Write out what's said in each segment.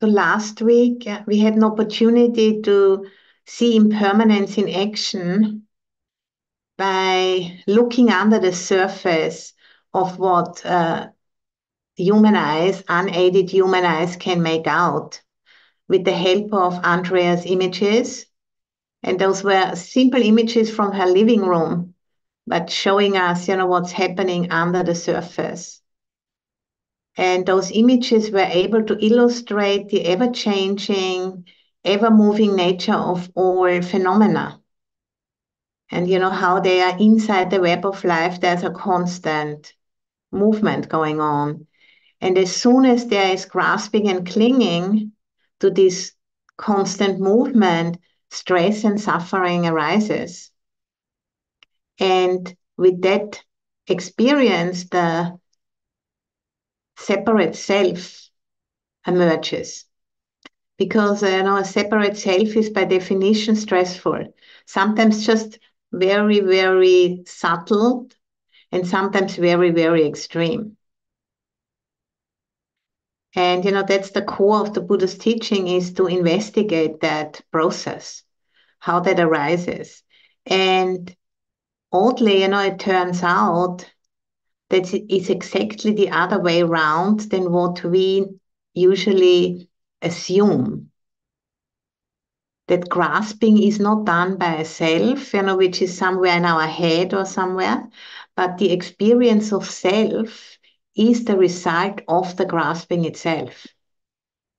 So last week, we had an opportunity to see impermanence in action by looking under the surface of what human eyes, unaided human eyes, can make out with the help of Andrea's images. And those were simple images from her living room, but showing us, what's happening under the surface. And those images were able to illustrate the ever-changing, ever-moving nature of all phenomena. And how they are inside the web of life, there's a constant movement going on. And as soon as there is grasping and clinging to this constant movement, stress and suffering arises. And with that experience, the separate self emerges. Because a separate self is by definition stressful. Sometimes just very, very subtle, and sometimes very, very extreme. And that's the core of the Buddha's teaching, is to investigate that process, how that arises. And oddly, it turns out that it's exactly the other way around than what we usually assume. That grasping is not done by a self, which is somewhere in our head or somewhere, but the experience of self is the result of the grasping itself.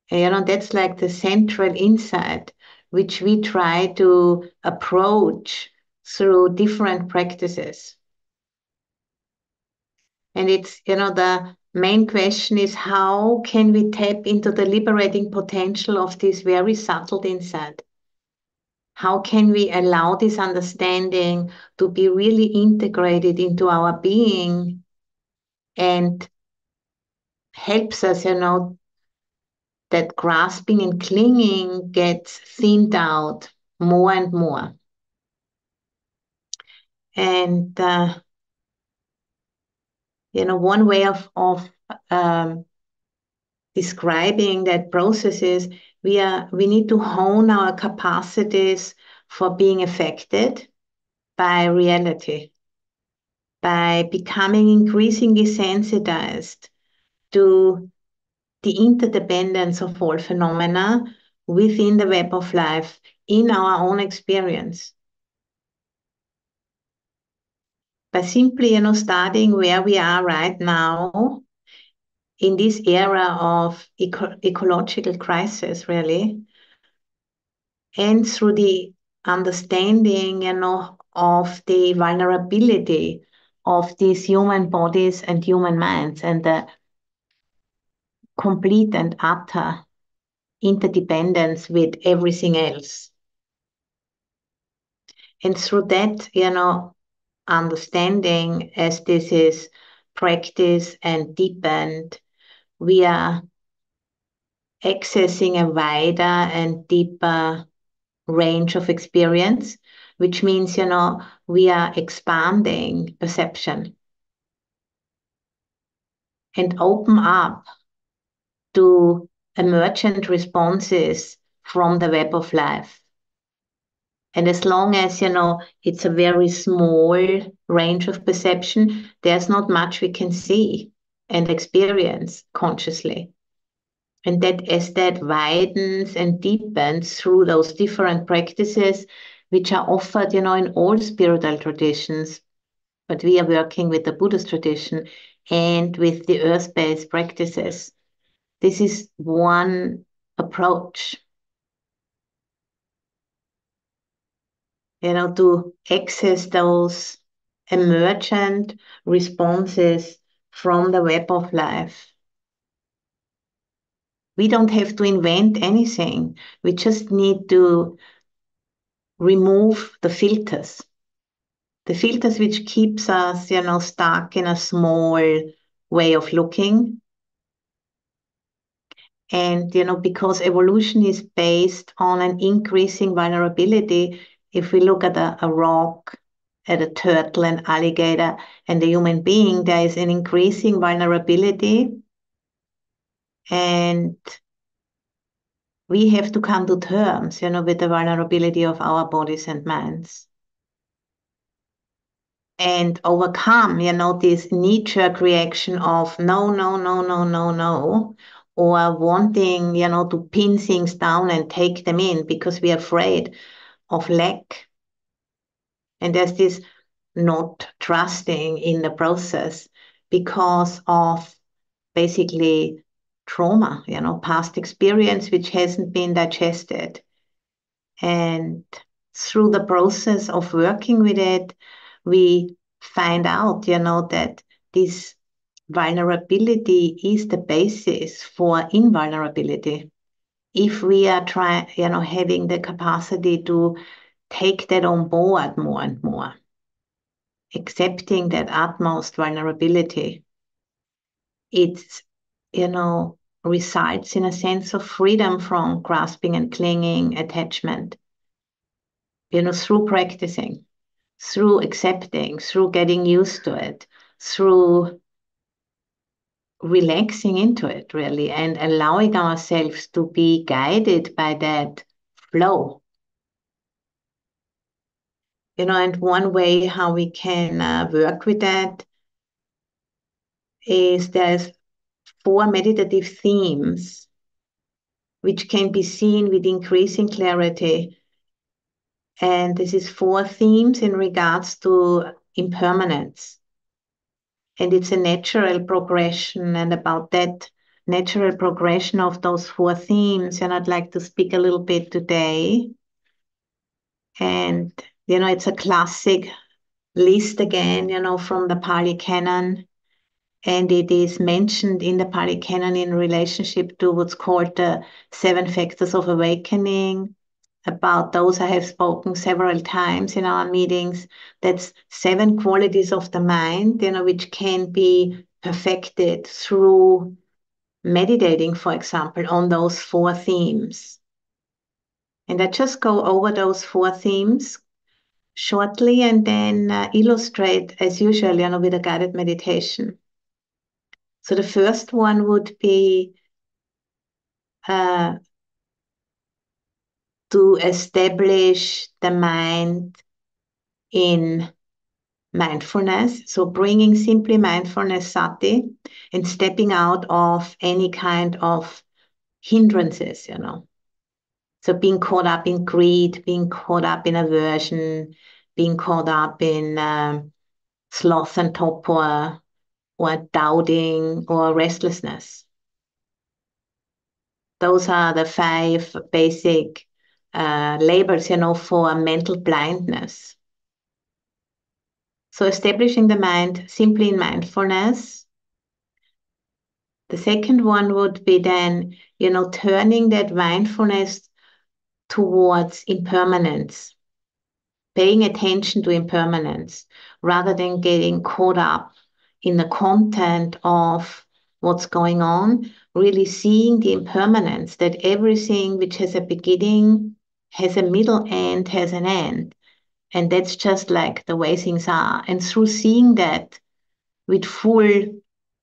And, that's like the central insight, which we try to approach through different practices. And it's, the main question is, how can we tap into the liberating potential of this very subtle insight? How can we allow this understanding to be really integrated into our being and helps us, that grasping and clinging gets thinned out more and more. And, one way of describing that process is we need to hone our capacities for being affected by reality, by becoming increasingly sensitized to the interdependence of all phenomena within the web of life in our own experience. By simply, starting where we are right now in this era of ecological crisis, really, and through the understanding, of the vulnerability of these human bodies and human minds and the complete and utter interdependence with everything else. And through that, understanding, as this is practiced and deepened, we are accessing a wider and deeper range of experience, which means, we are expanding perception and open up to emergent responses from the web of life. And as long as, it's a very small range of perception, there's not much we can see and experience consciously. And that as that widens and deepens through those different practices, which are offered, in all spiritual traditions, but we are working with the Buddhist tradition and with the earth-based practices. This is one approach, to access those emergent responses from the web of life. We don't have to invent anything. We just need to remove the filters which keeps us, stuck in a small way of looking. And, because evolution is based on an increasing vulnerability, if we look at a rock, at a turtle, an alligator, and a human being, there is an increasing vulnerability. And we have to come to terms, with the vulnerability of our bodies and minds and overcome, this knee-jerk reaction of no, no, no, no, no, no, or wanting, to pin things down and take them in because we're afraid of lack. And there's this not trusting in the process because of basically trauma, past experience which hasn't been digested. And through the process of working with it, we find out, that this vulnerability is the basis for invulnerability. If we are trying, having the capacity to take that on board more and more, accepting that utmost vulnerability, it's, resides in a sense of freedom from grasping and clinging attachment, through practicing, through accepting, through getting used to it, through relaxing into it, really, and allowing ourselves to be guided by that flow. And one way how we can work with that is there's 4 meditative themes which can be seen with increasing clarity. And this is 4 themes in regards to impermanence. And it's a natural progression. And about that natural progression of those 4 themes, and I'd like to speak a little bit today. And, it's a classic list again, from the Pali Canon. And it is mentioned in the Pali Canon in relationship to what's called the 7 factors of awakening. About those I have spoken several times in our meetings. That's 7 qualities of the mind, which can be perfected through meditating, for example, on those 4 themes. And I just go over those 4 themes shortly and then illustrate as usual, with a guided meditation. So the first one would be to establish the mind in mindfulness. So bringing simply mindfulness sati and stepping out of any kind of hindrances, So being caught up in greed, being caught up in aversion, being caught up in sloth and torpor, or doubting or restlessness. Those are the 5 basic labels, for mental blindness. So establishing the mind simply in mindfulness. The second one would be then, turning that mindfulness towards impermanence, paying attention to impermanence rather than getting caught up in the content of what's going on, really seeing the impermanence, that everything which has a beginning has a middle and has an end. And that's just like the way things are. And through seeing that with full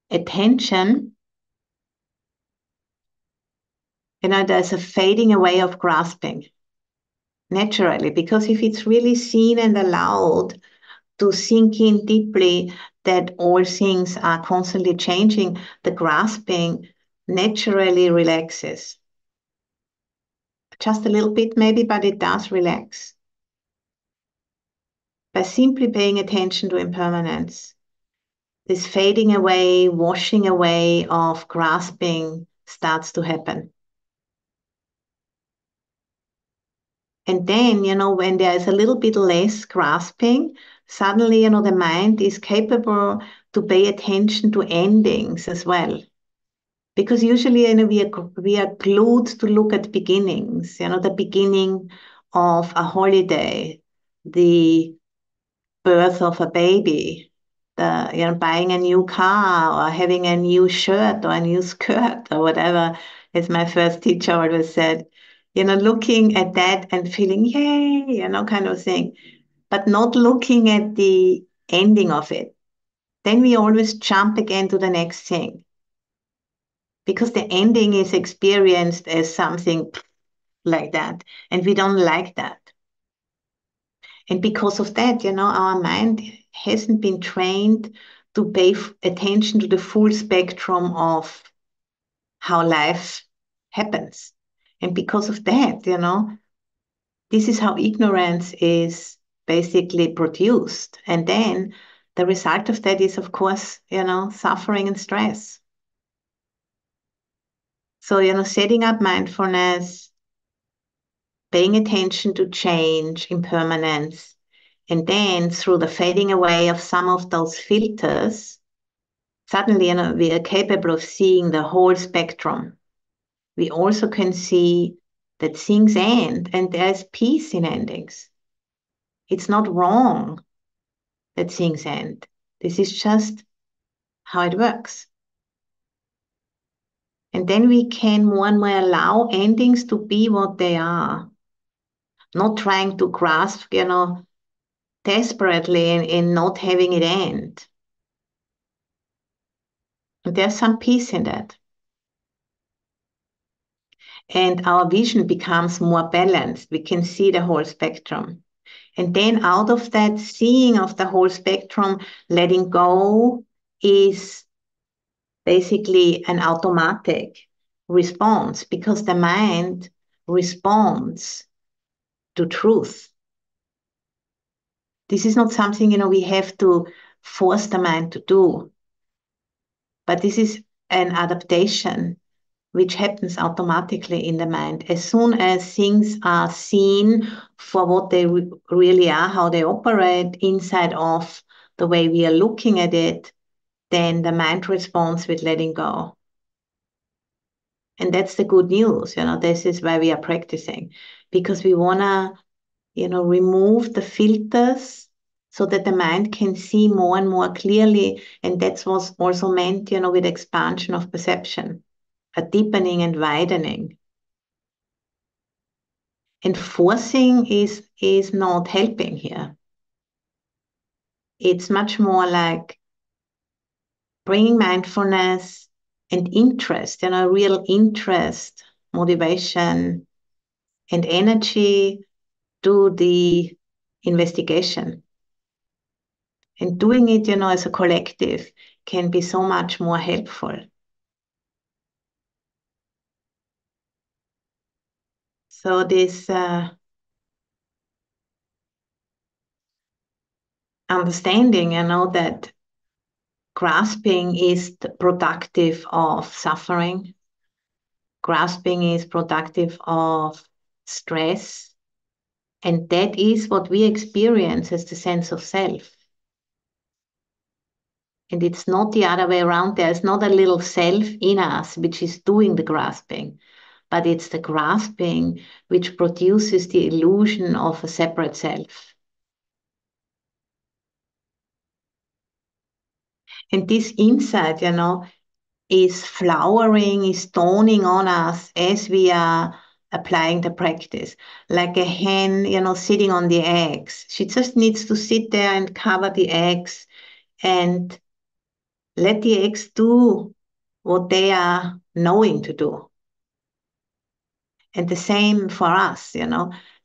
attention, there's a fading away of grasping naturally, because if it's really seen and allowed to sink in deeply that all things are constantly changing, the grasping naturally relaxes. Just a little bit maybe, but it does relax. By simply paying attention to impermanence, this fading away, washing away of grasping starts to happen. And then, when there is a little bit less grasping, suddenly, the mind is capable to pay attention to endings as well. Because usually, we are glued to look at beginnings, the beginning of a holiday, the birth of a baby, buying a new car or having a new shirt or a new skirt or whatever, as my first teacher always said, looking at that and feeling, yay, kind of thing, but not looking at the ending of it. Then we always jump again to the next thing because the ending is experienced as something like that. And we don't like that. And because of that, our mind hasn't been trained to pay attention to the full spectrum of how life happens. And because of that, this is how ignorance is basically produced. And then the result of that is, of course, suffering and stress. So, setting up mindfulness, paying attention to change, impermanence, and then through the fading away of some of those filters, suddenly, we are capable of seeing the whole spectrum. We also can see that things end and there's peace in endings. It's not wrong that things end. This is just how it works. And then we can more and more allow endings to be what they are, not trying to grasp, desperately in not having it end. And there's some peace in that. And our vision becomes more balanced. We can see the whole spectrum. And then out of that seeing of the whole spectrum, letting go is basically an automatic response because the mind responds to truth. This is not something, we have to force the mind to do, but this is an adaptation which happens automatically in the mind. As soon as things are seen for what they really are, how they operate inside of the way we are looking at it, then the mind responds with letting go. And that's the good news. This is why we are practicing, because we want to, remove the filters so that the mind can see more and more clearly. And that's what's also meant, with expansion of perception, a deepening and widening. And forcing is not helping here. It's much more like bringing mindfulness and interest, real interest, motivation, and energy to the investigation. And doing it, as a collective can be so much more helpful. So this understanding, that grasping is productive of suffering, grasping is productive of stress, and that is what we experience as the sense of self. And it's not the other way around. There's not a little self in us which is doing the grasping, but it's the grasping which produces the illusion of a separate self. And this insight, is flowering, is dawning on us as we are applying the practice. Like a hen, sitting on the eggs. She just needs to sit there and cover the eggs and let the eggs do what they are knowing to do. And the same for us,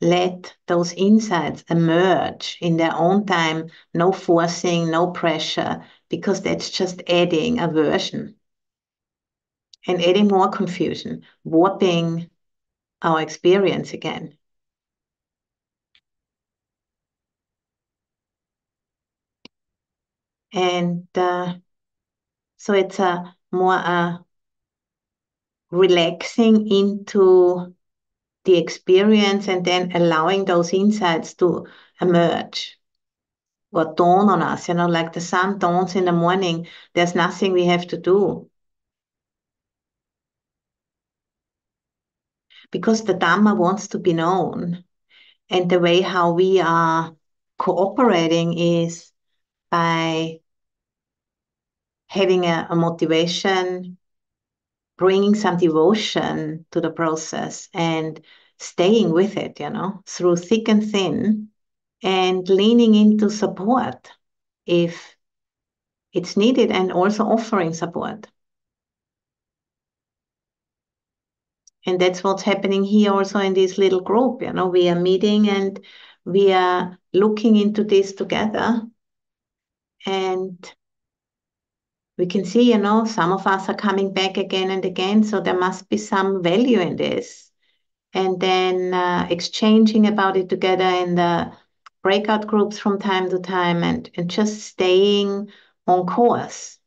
let those insights emerge in their own time, no forcing, no pressure, because that's just adding aversion and adding more confusion, warping our experience again. And so it's a more relaxing into the experience and then allowing those insights to emerge or dawn on us, like the sun dawns in the morning. There's nothing we have to do because the Dhamma wants to be known. And the way how we are cooperating is by having a motivation, bringing some devotion to the process and staying with it, through thick and thin, and leaning into support if it's needed and also offering support. And that's what's happening here also in this little group. We are meeting and we are looking into this together. And we can see, some of us are coming back again and again. So there must be some value in this. And then exchanging about it together in the breakout groups from time to time and just staying on course.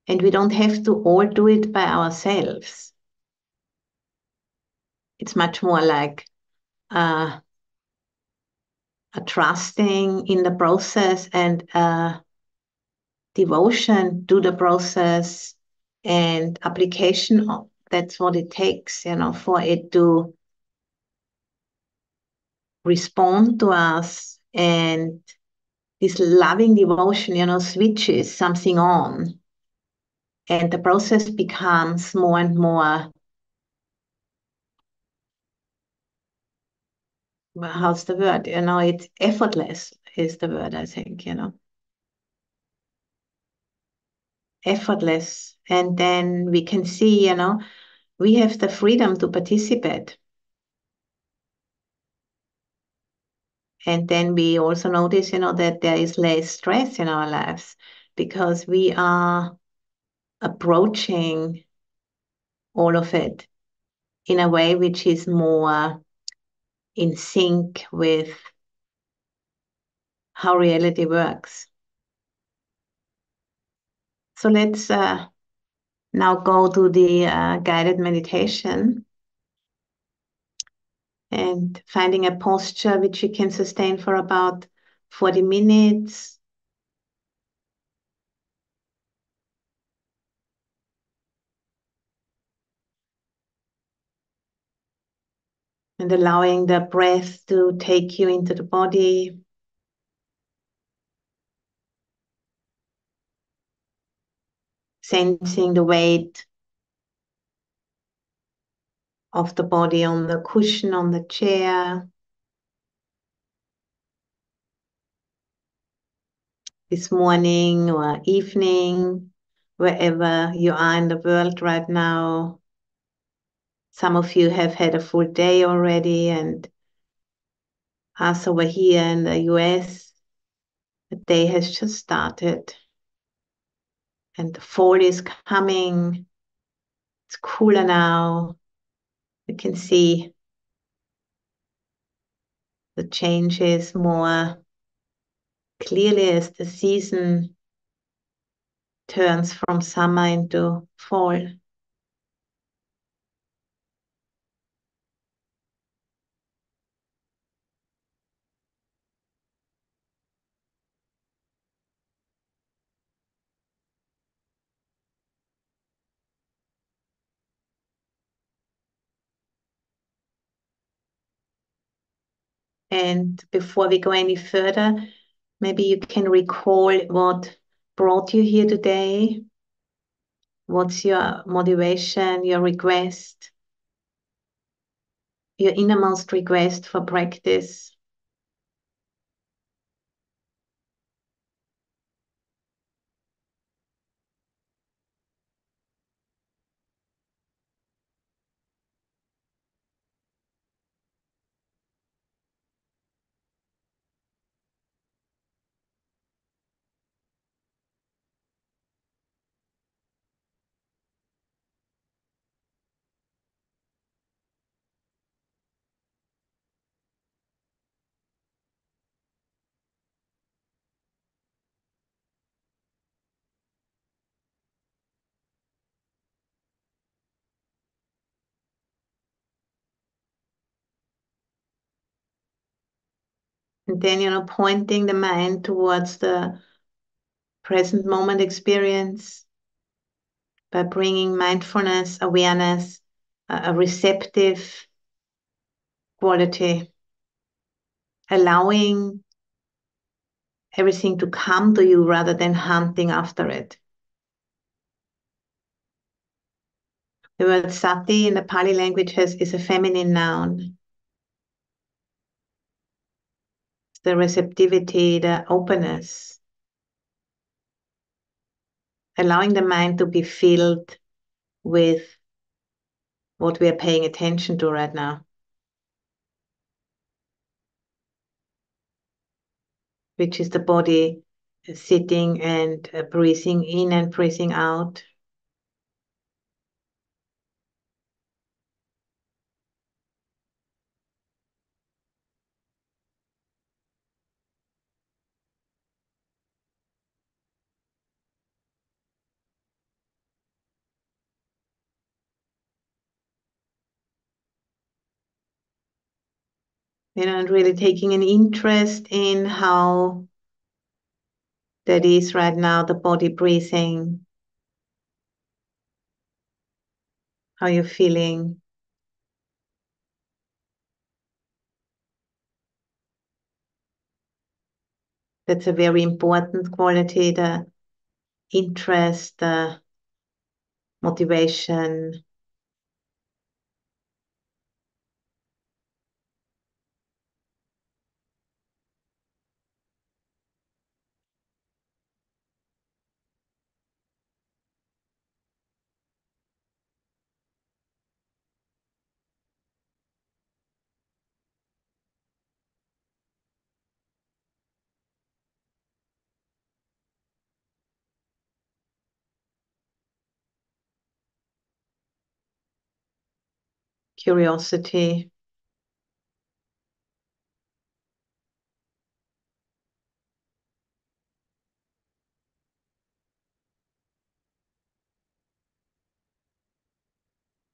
And we don't have to all do it by ourselves. It's much more like a trusting in the process and devotion to the process and application. That's what it takes, for it to respond to us. And this loving devotion, switches something on. And the process becomes more and more, well, how's the word? It's effortless is the word, I think, effortless. And then we can see, we have the freedom to participate. And then we also notice, that there is less stress in our lives because we are approaching all of it in a way which is more in sync with how reality works. So let's now go to the guided meditation and finding a posture which you can sustain for about 40 minutes. And allowing the breath to take you into the body. Sensing the weight of the body on the cushion, on the chair. This morning or evening, wherever you are in the world right now. Some of you have had a full day already, and us over here in the US, the day has just started. And the fall is coming. It's cooler now. You can see the changes more clearly as the season turns from summer into fall. And before we go any further, maybe you can recall what brought you here today. What's your motivation, your request, your innermost request for practice? And then, pointing the mind towards the present moment experience by bringing mindfulness, awareness, a receptive quality, allowing everything to come to you rather than hunting after it. The word sati in the Pali language is a feminine noun. The receptivity, the openness, allowing the mind to be filled with what we are paying attention to right now, which is the body sitting and breathing in and breathing out. And really taking an interest in how that is right now, the body breathing, how you're feeling. That's a very important quality, the interest, the motivation. Curiosity.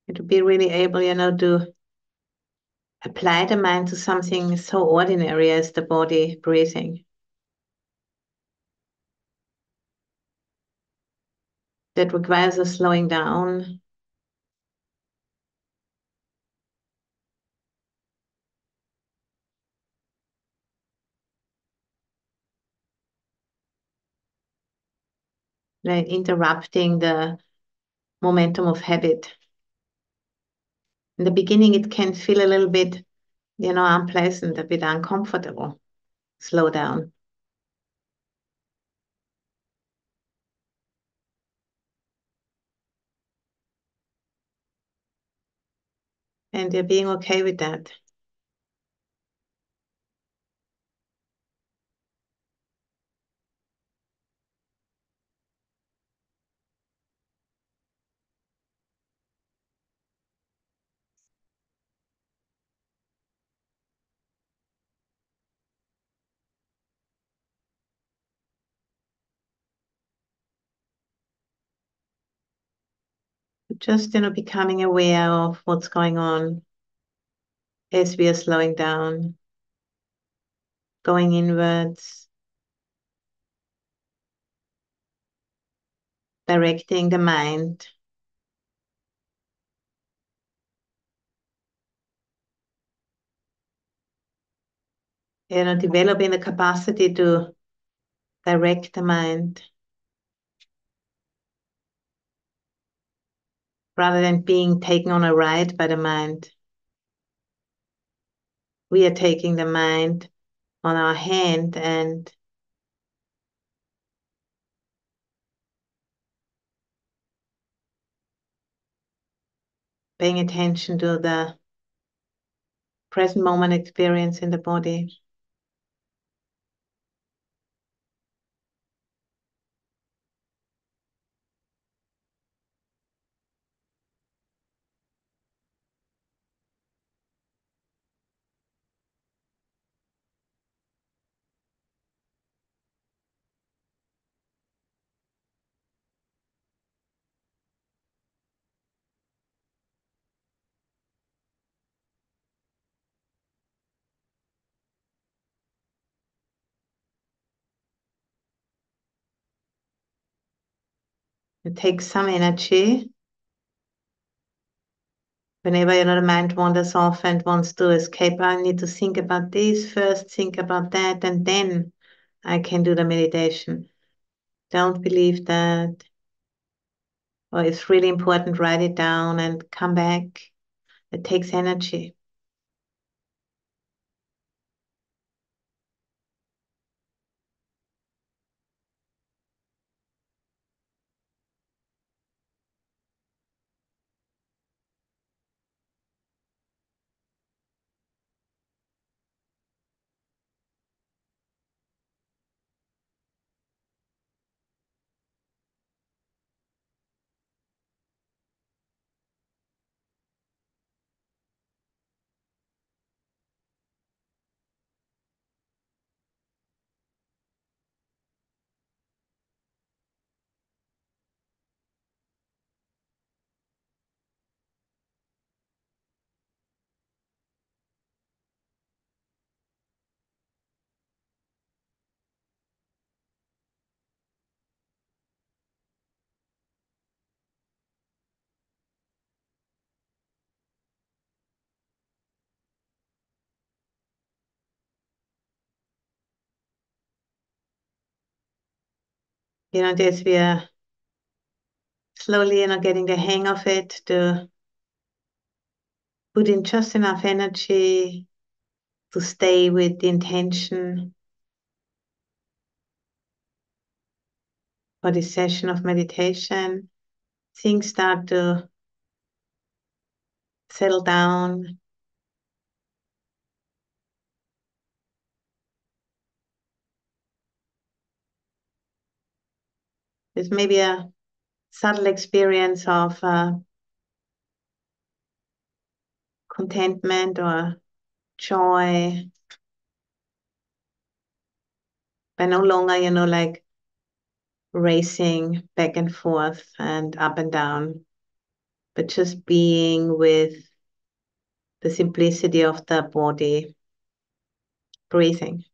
And to be really able, to apply the mind to something so ordinary as the body breathing. That requires a slowing down. Like interrupting the momentum of habit. In the beginning, it can feel a little bit, unpleasant, a bit uncomfortable. Slow down. And you're being okay with that. Just, becoming aware of what's going on as we are slowing down, going inwards, directing the mind. Developing the capacity to direct the mind rather than being taken on a ride by the mind. We are taking the mind on our hand and paying attention to the present moment experience in the body. It takes some energy. Whenever the mind wanders off and wants to escape, I need to think about this first, think about that, and then I can do the meditation. Don't believe that. Or it's really important, write it down and come back. It takes energy. As we are slowly, getting the hang of it, to put in just enough energy to stay with the intention for this session of meditation. Things start to settle down. There's maybe a subtle experience of contentment or joy, but no longer, like racing back and forth and up and down, but just being with the simplicity of the body, breathing.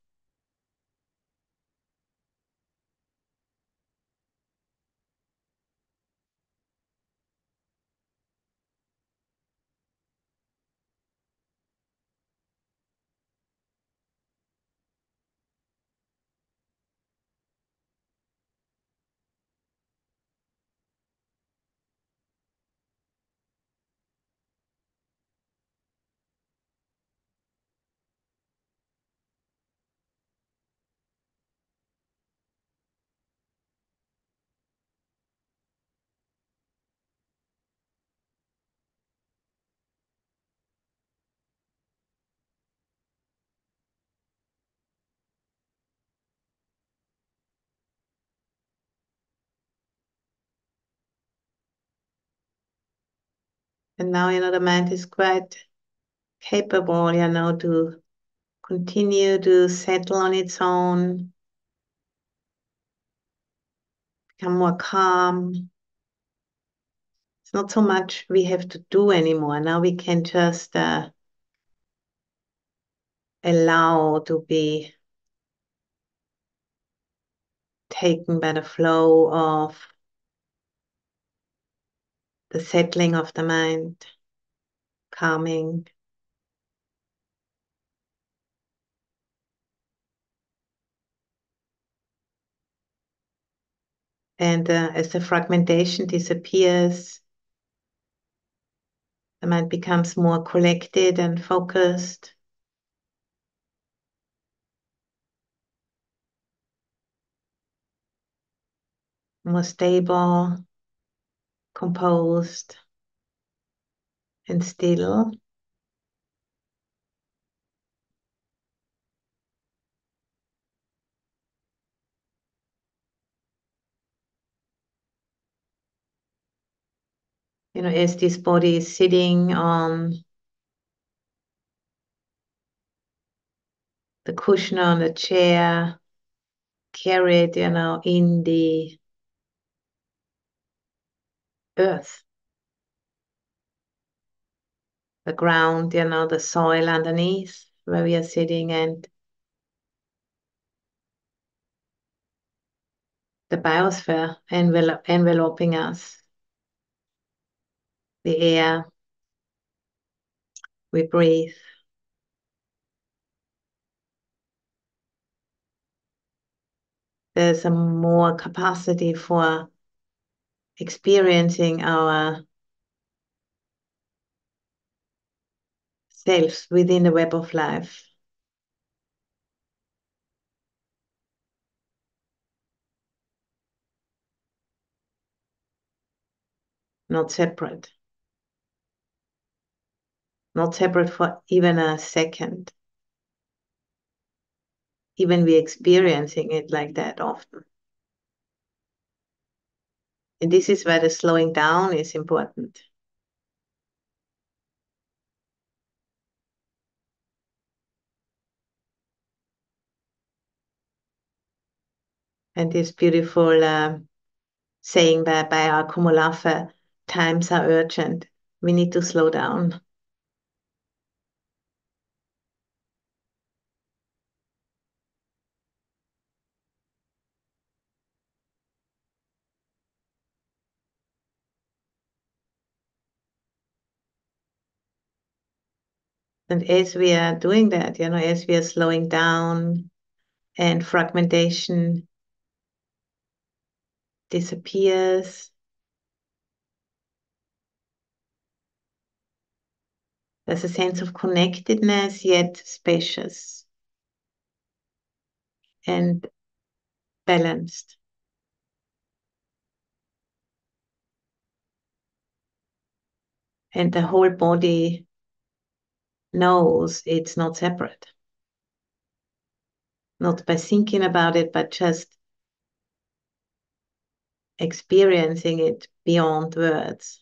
And now, the mind is quite capable, to continue to settle on its own, become more calm. It's not so much we have to do anymore. Now we can just allow to be taken by the flow of the settling of the mind, calming. And as the fragmentation disappears, the mind becomes more collected and focused, more stable, composed, and still. As this body is sitting on the cushion on the chair, carried, in the earth, the ground, the soil underneath where we are sitting, and the biosphere enveloping us, the air we breathe. There's a more capacity for experiencing our selves within the web of life, not separate, not separate for even a second, even we experiencing it like that often. And this is where the slowing down is important. And this beautiful saying by our Kumulafa, times are urgent. We need to slow down. And as we are doing that, as we are slowing down and fragmentation disappears. There's a sense of connectedness, yet spacious and balanced. And the whole body knows it's not separate. Not by thinking about it, but just experiencing it beyond words.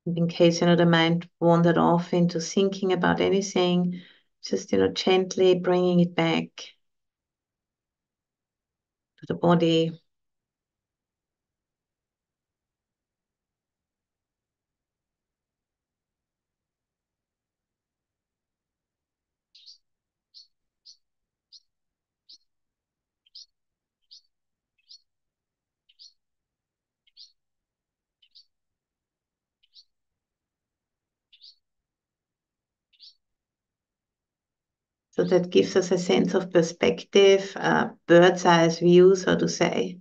In case, the mind wandered off into thinking about anything, just, gently bringing it back to the body. So that gives us a sense of perspective, bird's eye view, so to say.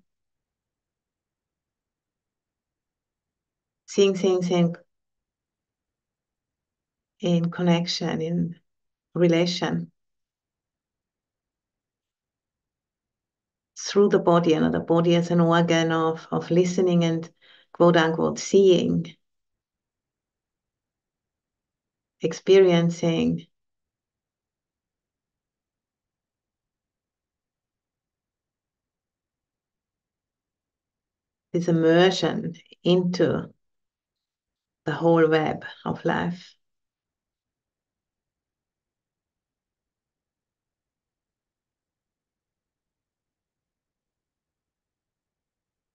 Seeing things in connection, in relation. Through the body, the body as an organ of listening and quote unquote seeing, experiencing. This immersion into the whole web of life.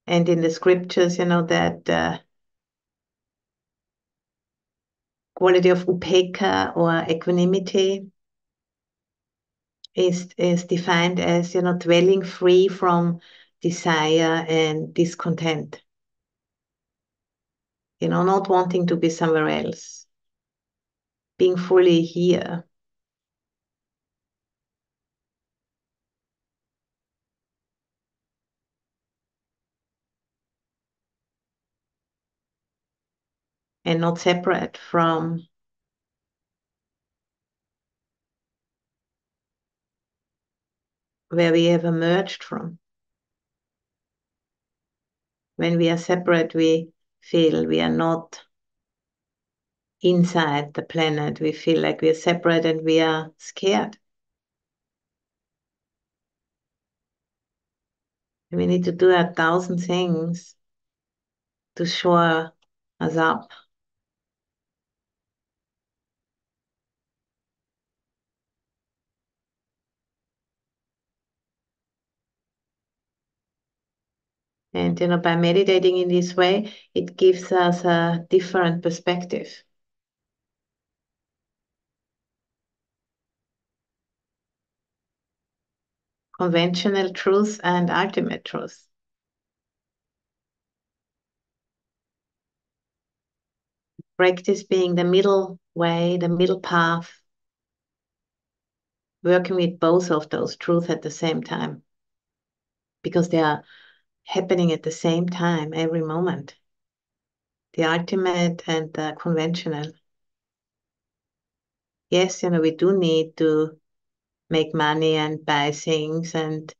And in the scriptures, that quality of upekkha or equanimity is defined as, dwelling free from desire and discontent. Not wanting to be somewhere else. Being fully here. And not separate from where we have emerged from. When we are separate, we feel we are not inside the planet. We feel like we are separate and we are scared. We need to do 1,000 things to shore us up. And by meditating in this way, it gives us a different perspective. Conventional truth and ultimate truth. Practice being the middle way, the middle path, working with both of those truths at the same time, because they are happening at the same time every moment. The ultimate and the conventional. Yes, we do need to make money and buy things and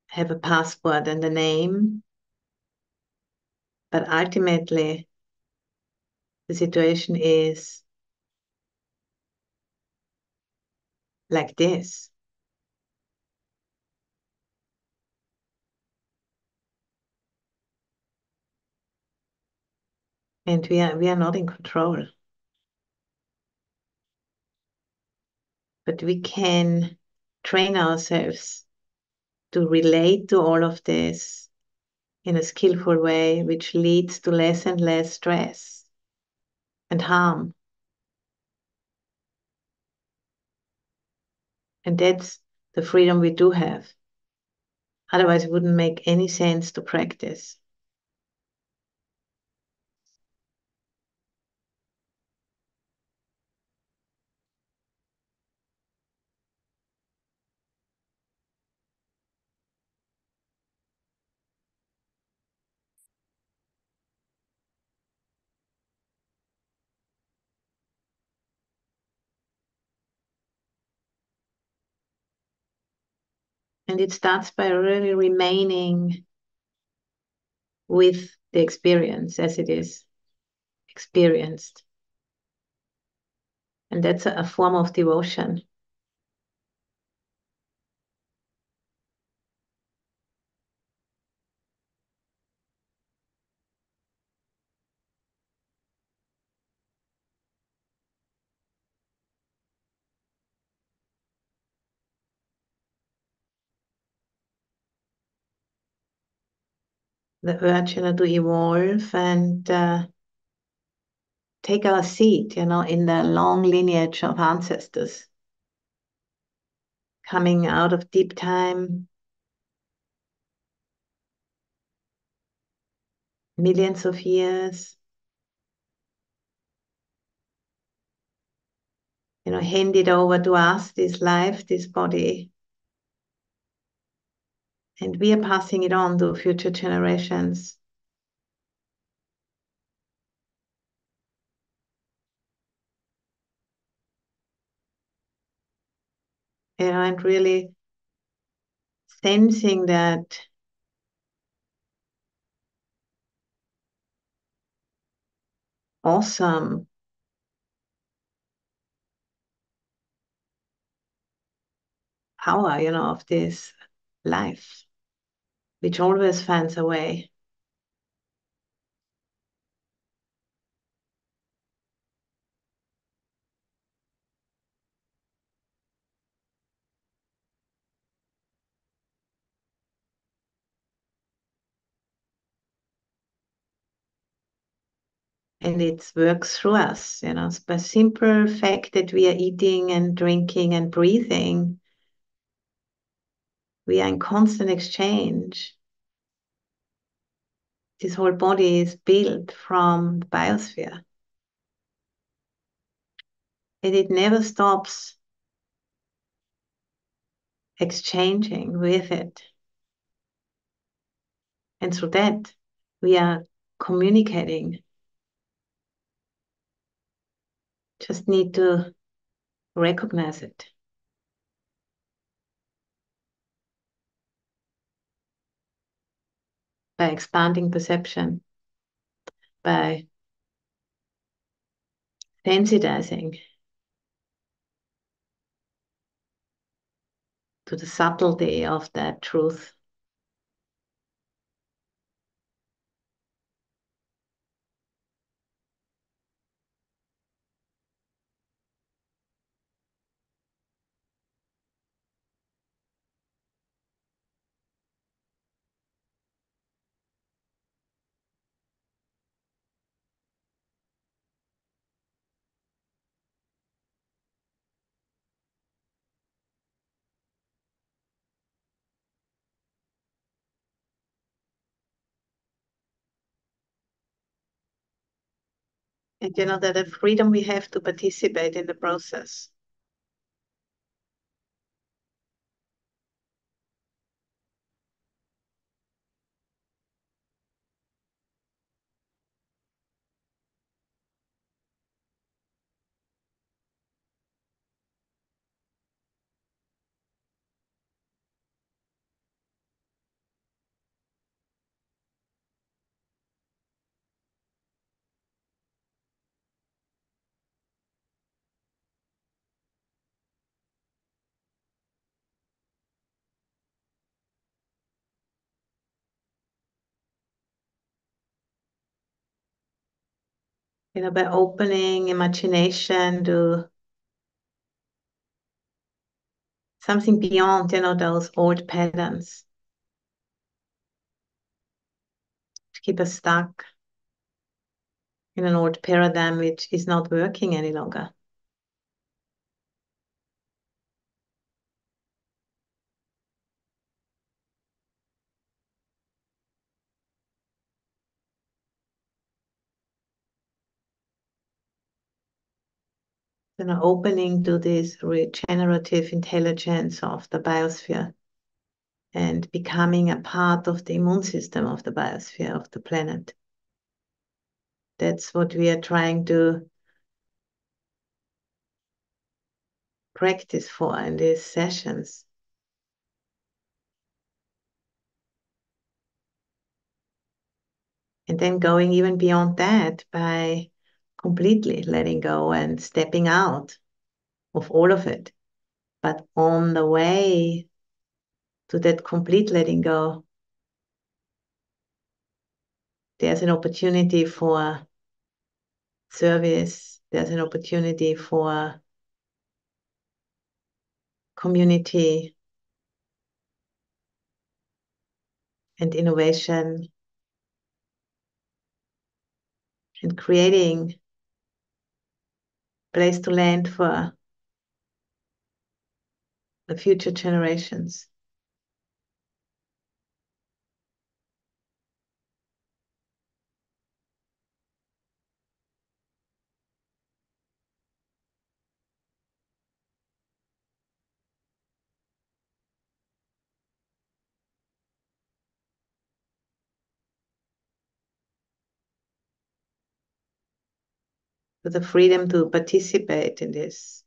have a passport and a name. But ultimately, the situation is like this. And we are not in control. But we can train ourselves to relate to all of this in a skillful way, which leads to less and less stress and harm. And that's the freedom we do have. Otherwise, it wouldn't make any sense to practice. And it starts by really remaining with the experience as it is experienced. And that's a form of devotion. The urge, to evolve and take our seat, in the long lineage of ancestors coming out of deep time, millions of years, handed over to us this life, this body, and we are passing it on to future generations. And really sensing that awesome power, of this life, which always finds a way. And it works through us, it's by simple fact that we are eating and drinking and breathing. We are in constant exchange. This whole body is built from the biosphere. And it never stops exchanging with it. And through that, we are communicating. Just need to recognize it. By expanding perception, by sensitizing to the subtlety of that truth. And that the freedom we have to participate in the process. By opening imagination to something beyond, those old patterns to keep us stuck in an old paradigm which is not working any longer. opening to this regenerative intelligence of the biosphere and becoming a part of the immune system of the biosphere of the planet. That's what we are trying to practice for in these sessions. And then going even beyond that by completely letting go and stepping out of all of it. But on the way to that complete letting go, there's an opportunity for service, there's an opportunity for community and innovation and creating place to land for the future generations. With the freedom to participate in this.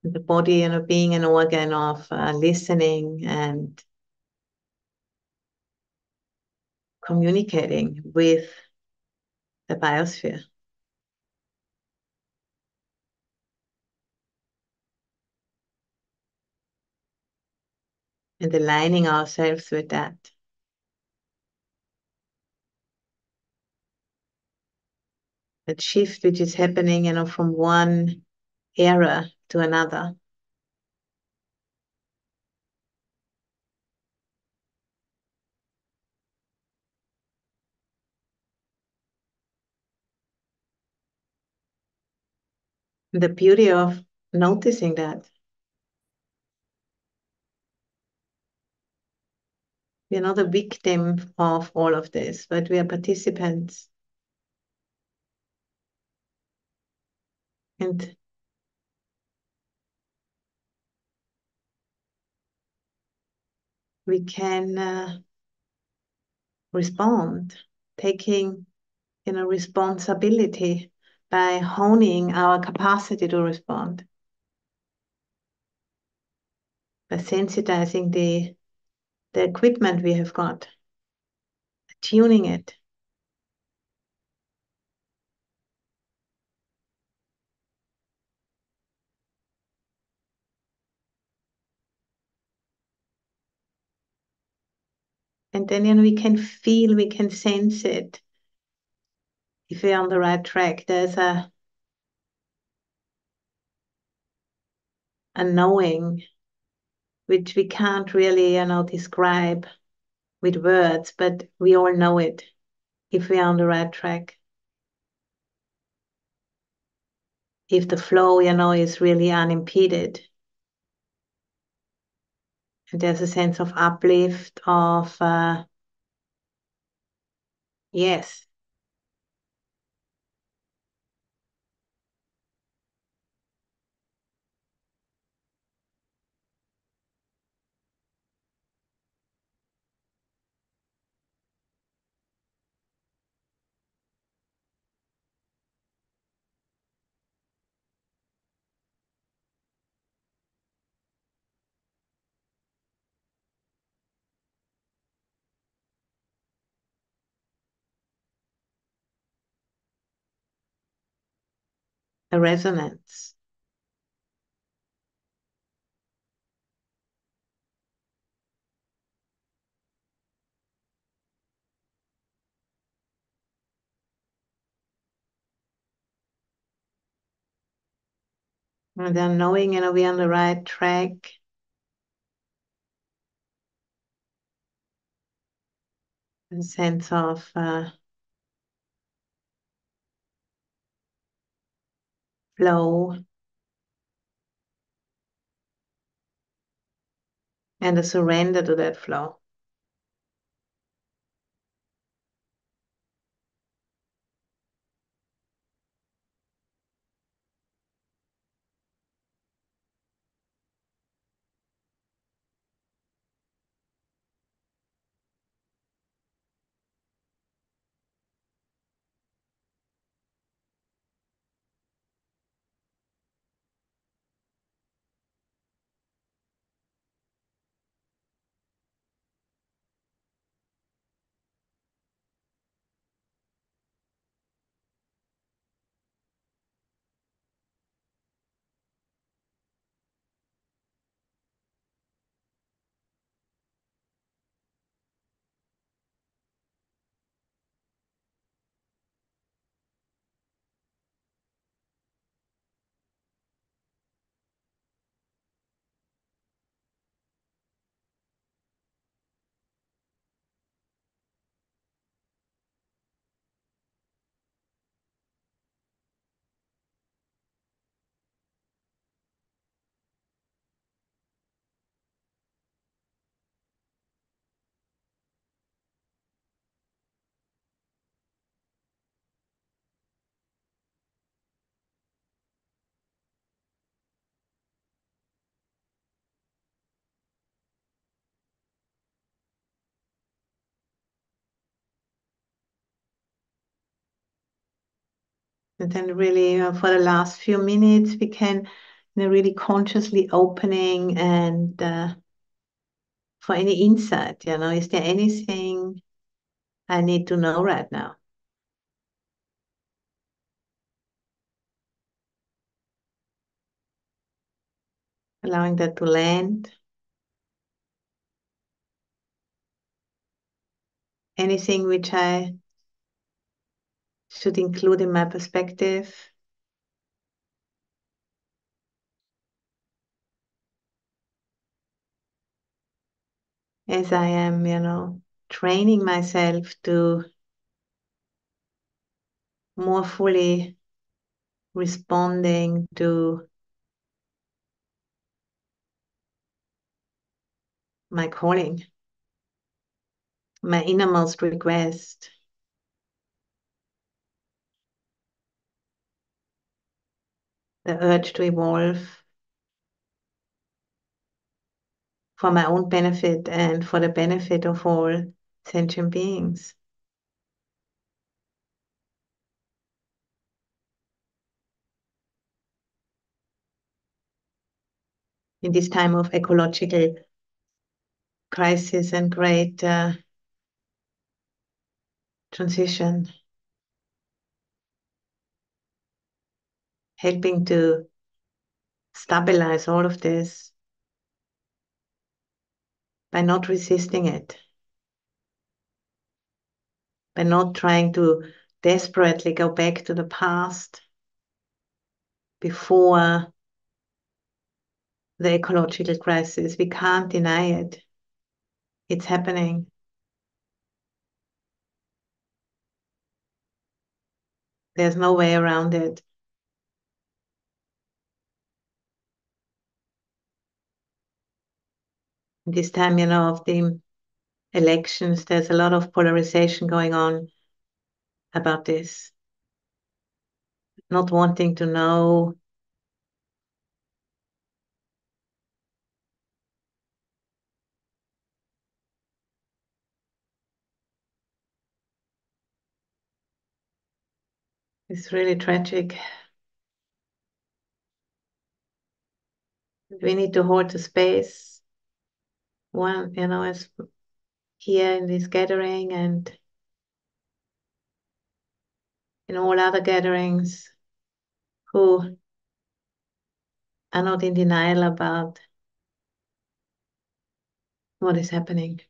The body, being an organ of listening and communicating with the biosphere. And aligning ourselves with that. That shift which is happening, from one era to another. The beauty of noticing that. We're not a victim of all of this, but we are participants. And we can respond, taking responsibility by honing our capacity to respond, by sensitizing the equipment we have got, tuning it. And then we can feel, we can sense it. If we're on the right track, there's a knowing which we can't really, describe with words, but we all know it if we are on the right track. If the flow, is really unimpeded. And there's a sense of uplift, of yes. A resonance. And then knowing, we're on the right track a sense of flow and a surrender to that flow. And then really for the last few minutes, we can really consciously opening and for any insight, is there anything I need to know right now? Allowing that to land. Anything which I should include in my perspective. As I am, training myself to more fully responding to my calling, my innermost request. The urge to evolve for my own benefit and for the benefit of all sentient beings. In this time of ecological crisis and great transition, helping to stabilize all of this by not resisting it, by not trying to desperately go back to the past before the ecological crisis. We can't deny it. It's happening. There's no way around it. This time, of the elections, there's a lot of polarization going on about this. Not wanting to know is really tragic. We need to hold the space. One, as here in this gathering and in all other gatherings who are not in denial about what is happening.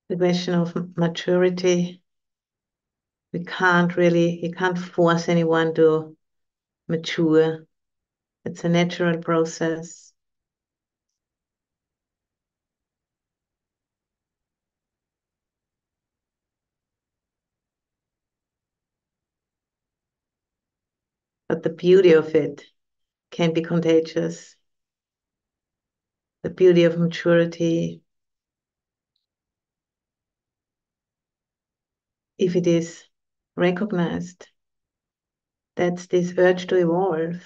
The question of maturity You can't force anyone to mature. It's a natural process. But the beauty of it can be contagious. The beauty of maturity, if it is recognized, that's this urge to evolve.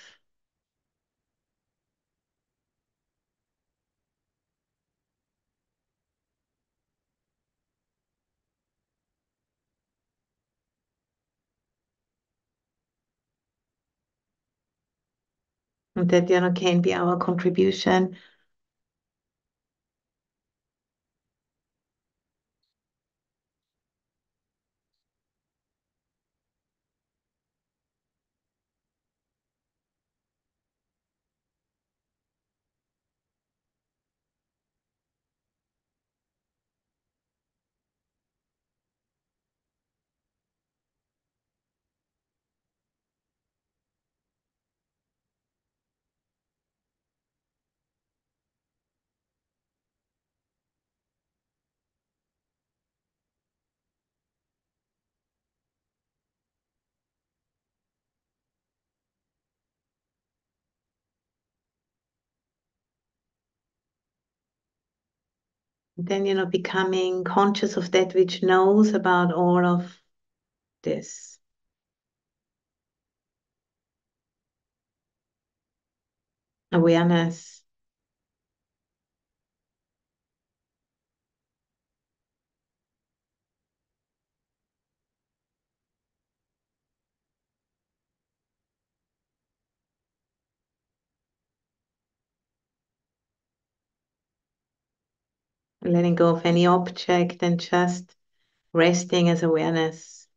And that, can be our contribution. And then, becoming conscious of that which knows about all of this. Awareness. Letting go of any object and just resting as awareness.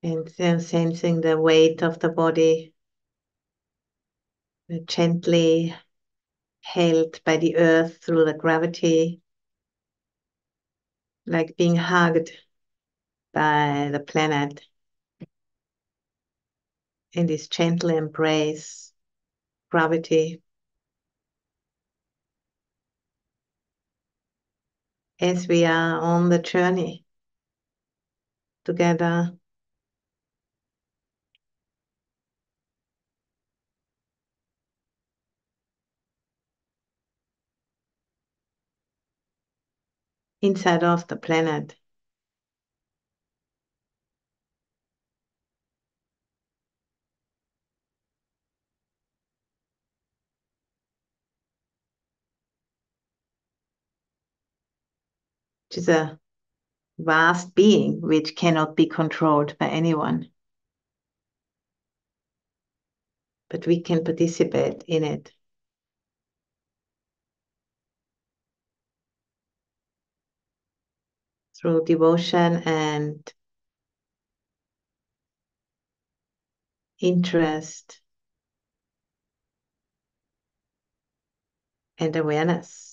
And then sensing the weight of the body, gently held by the earth through the gravity, like being hugged by the planet in this gentle embrace, gravity, as we are on the journey together. Inside of the planet. Which is a vast being which cannot be controlled by anyone. But we can participate in it. Through devotion and interest and awareness.